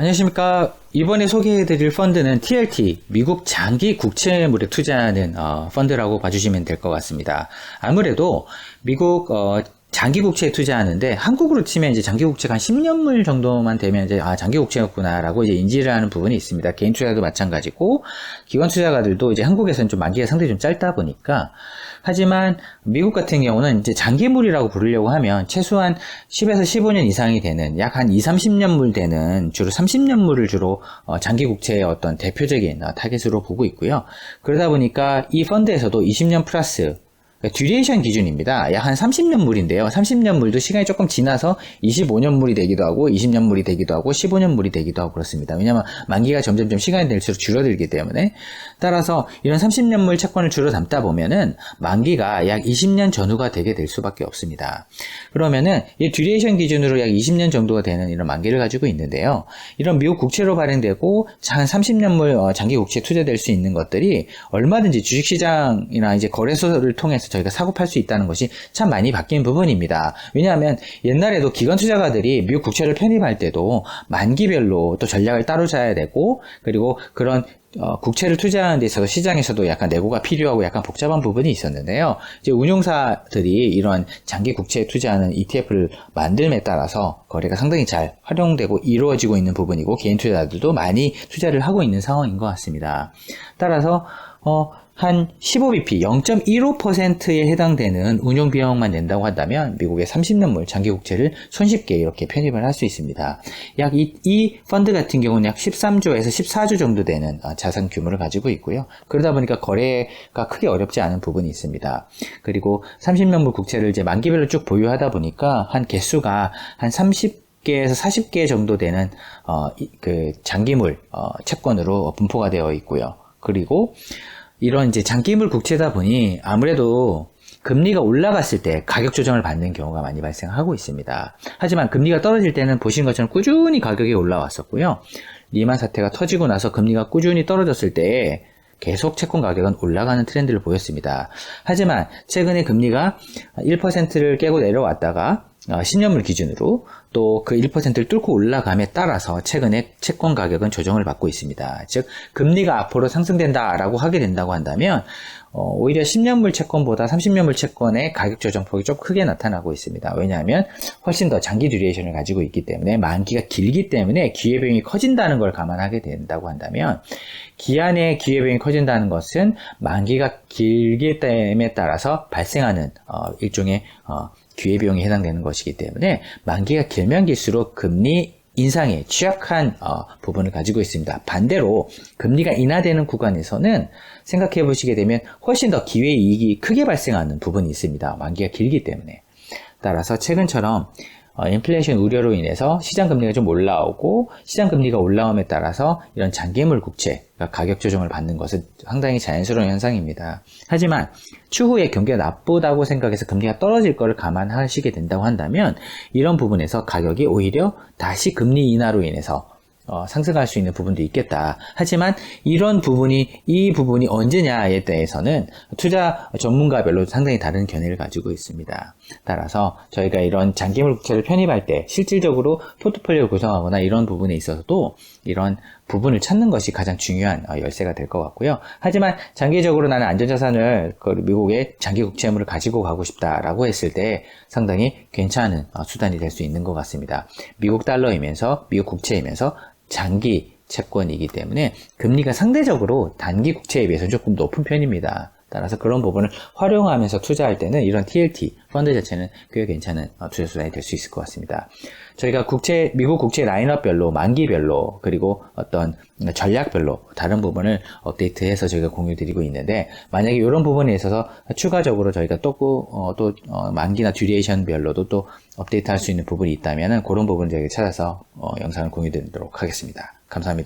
안녕하십니까. 이번에 소개해드릴 펀드는 TLT, 미국 장기 국채물에 투자하는 펀드라고 봐주시면 될 것 같습니다. 아무래도 미국 장기 국채에 투자하는데 한국으로 치면 이제 장기 국채가 한 10년물 정도만 되면 이제 장기 국채였구나라고 이제 인지를 하는 부분이 있습니다. 개인 투자도 마찬가지고 기관 투자가들도 이제 한국에서는 좀 만기가 상당히 좀 짧다 보니까 하지만 미국 같은 경우는 이제 장기물이라고 부르려고 하면 최소한 10에서 15년 이상이 되는 약 한 2, 30년물 되는 주로 30년물을 주로 장기 국채의 어떤 대표적인 타겟으로 보고 있고요. 그러다 보니까 이 펀드에서도 20년 플러스 듀레이션 기준입니다. 약 한 30년 물인데요. 30년 물도 시간이 조금 지나서 25년 물이 되기도 하고 20년 물이 되기도 하고 15년 물이 되기도 하고 그렇습니다. 왜냐하면 만기가 점점점 시간이 될수록 줄어들기 때문에 따라서 이런 30년 물 채권을 주로 담다 보면은 만기가 약 20년 전후가 되게 될 수밖에 없습니다. 그러면은 이 듀레이션 기준으로 약 20년 정도가 되는 이런 만기를 가지고 있는데요. 이런 미국 국채로 발행되고 한 30년 물 장기 국채에 투자될 수 있는 것들이 얼마든지 주식시장이나 이제 거래소를 통해서 저희가 사고 팔 수 있다는 것이 참 많이 바뀐 부분입니다. 왜냐하면 옛날에도 기관 투자가들이 미국 국채를 편입할 때도 만기별로 또 전략을 따로 짜야 되고 그리고 그런 국채를 투자하는 데 있어서 시장에서도 약간 내고가 필요하고 약간 복잡한 부분이 있었는데요. 이제 운용사들이 이런 장기 국채에 투자하는 ETF를 만듦에 따라서 거래가 상당히 잘 활용되고 이루어지고 있는 부분이고 개인 투자자들도 많이 투자를 하고 있는 상황인 것 같습니다. 따라서 한 15bp, 0.15%에 해당되는 운용 비용만 낸다고 한다면 미국의 30년물 장기 국채를 손쉽게 이렇게 편입을 할 수 있습니다. 약 이 펀드 같은 경우는 약 13조에서 14조 정도 되는 자산 규모를 가지고 있고요. 그러다 보니까 거래가 크게 어렵지 않은 부분이 있습니다. 그리고 30년물 국채를 이제 만기별로 쭉 보유하다 보니까 한 개수가 한 30개에서 40개 정도 되는 그 장기물 채권으로 분포가 되어 있고요. 그리고 이런 이제 장기물 국채다 보니 아무래도 금리가 올라갔을 때 가격 조정을 받는 경우가 많이 발생하고 있습니다. 하지만 금리가 떨어질 때는 보신 것처럼 꾸준히 가격이 올라왔었고요. 리만 사태가 터지고 나서 금리가 꾸준히 떨어졌을 때 계속 채권 가격은 올라가는 트렌드를 보였습니다. 하지만 최근에 금리가 1%를 깨고 내려왔다가 10년물 기준으로 또 그 1%를 뚫고 올라감에 따라서 최근에 채권 가격은 조정을 받고 있습니다. 즉 금리가 앞으로 상승된다라고 하게 된다고 한다면 오히려 10년물 채권보다 30년물 채권의 가격 조정폭이 좀 크게 나타나고 있습니다. 왜냐하면 훨씬 더 장기 듀레이션을 가지고 있기 때문에 만기가 길기 때문에 기회비용이 커진다는 걸 감안하게 된다고 한다면 기한의 기회비용이 커진다는 것은 만기가 길기 때문에 따라서 발생하는 일종의 기회비용이 해당되는 것이기 때문에 만기가 길면 길수록 금리 인상에 취약한 부분을 가지고 있습니다. 반대로 금리가 인하되는 구간에서는 생각해 보시게 되면 훨씬 더 기회이익이 크게 발생하는 부분이 있습니다. 만기가 길기 때문에. 따라서 최근처럼 인플레이션 우려로 인해서 시장 금리가 좀 올라오고 시장 금리가 올라옴에 따라서 이런 장기물 국채가 가격 조정을 받는 것은 상당히 자연스러운 현상입니다. 하지만 추후에 경기가 나쁘다고 생각해서 금리가 떨어질 것을 감안하시게 된다고 한다면 이런 부분에서 가격이 오히려 다시 금리 인하로 인해서 상승할 수 있는 부분도 있겠다. 하지만 이 부분이 언제냐에 대해서는 투자 전문가별로 상당히 다른 견해를 가지고 있습니다. 따라서 저희가 이런 장기물 국채를 편입할 때 실질적으로 포트폴리오를 구성하거나 이런 부분에 있어서도 이런 부분을 찾는 것이 가장 중요한 열쇠가 될 것 같고요. 하지만 장기적으로 나는 안전자산을 미국의 장기 국채물을 가지고 가고 싶다라고 했을 때 상당히 괜찮은 수단이 될 수 있는 것 같습니다. 미국 달러이면서 미국 국채이면서 장기 채권이기 때문에 금리가 상대적으로 단기 국채에 비해서 조금 높은 편입니다. 따라서 그런 부분을 활용하면서 투자할 때는 이런 TLT 펀드 자체는 꽤 괜찮은 투자 수단이 될 수 있을 것 같습니다. 저희가 미국 국채 라인업별로 만기별로 그리고 어떤 전략별로 다른 부분을 업데이트해서 저희가 공유 드리고 있는데 만약에 이런 부분에 있어서 추가적으로 저희가 또 만기나 듀레이션별로도 또 업데이트 할 수 있는 부분이 있다면 그런 부분을 저희가 찾아서 영상을 공유 드리도록 하겠습니다. 감사합니다.